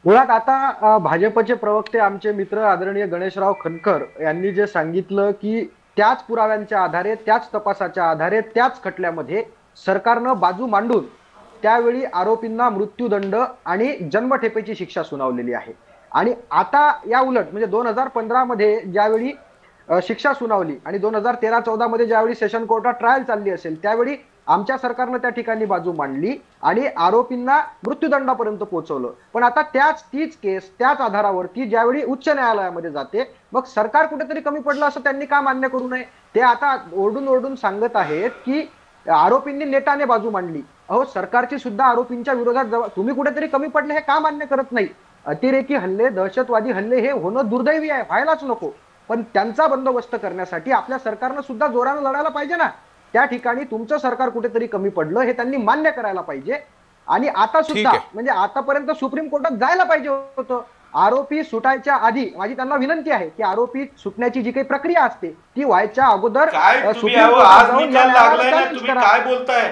मुळात आता भाजपचे प्रवक्ते आमचे मित्र आदरणीय गणेशराव खनकर यांनी जे सांगितलं की त्याच पुराव्यांच्या आधारे, त्याच तपासाच्या आधारे, त्याच खटल्यामध्ये सरकारनं बाजू मांडून त्यावेळी आरोपींना मृत्यूदंड आणि जन्मठेपेची शिक्षा सुनावलेली आहे. आणि आता या उलट म्हणजे 2015 मध्ये ज्यावेळी शिक्षा सुनावली आणि 2013-14 मध्ये ज्यावेळी सेशन कोर्टात ट्रायल चालली असेल त्यावेळी आमच्या सरकारनं त्या ठिकाणी बाजू मांडली आणि आरोपींना मृत्यूदंडापर्यंत पोहोचवलं. पण आता तीच केस त्याच आधारावरती ज्यावेळी उच्च न्यायालयामध्ये जाते, मग सरकार कुठेतरी कमी पडलं असं त्यांनी का मान्य करू नये? ते आता ओरडून ओरडून सांगत आहेत की आरोपींनी नेटाने बाजू मांडली. अहो, सरकारची सुद्धा आरोपींच्या विरोधात तुम्ही कुठेतरी कमी पडले हे का मान्य करत नाही? अतिरेकी हल्ले, दहशतवादी हल्ले हे होणं दुर्दैवी आहे, व्हायलाच नको. पण त्यांचा बंदोबस्त करण्यासाठी आपल्या सरकारनं सुद्धा जोरानं लढायला पाहिजे ना. त्या ठिकाणी तुमचं सरकार कुठेतरी कमी पडलं हे त्यांनी मान्य करायला पाहिजे. आणि आता सुद्धा ठीक आहे. म्हणजे आतापर्यंत सुप्रीम कोर्टात जायला पाहिजे होतं. आरोपी सुटायच्या आधी माझी त्यांना विनंती आहे की आरोपी सुटण्याची जी काही प्रक्रिया असते ती व्हायच्या अगोदर काय तुम्ही सुप्रीम कोर्टात आज जाऊन या निकाल न्यायालयाला लागलाय ना, चॅलेंज तुम्ही करा. काय बोलताय?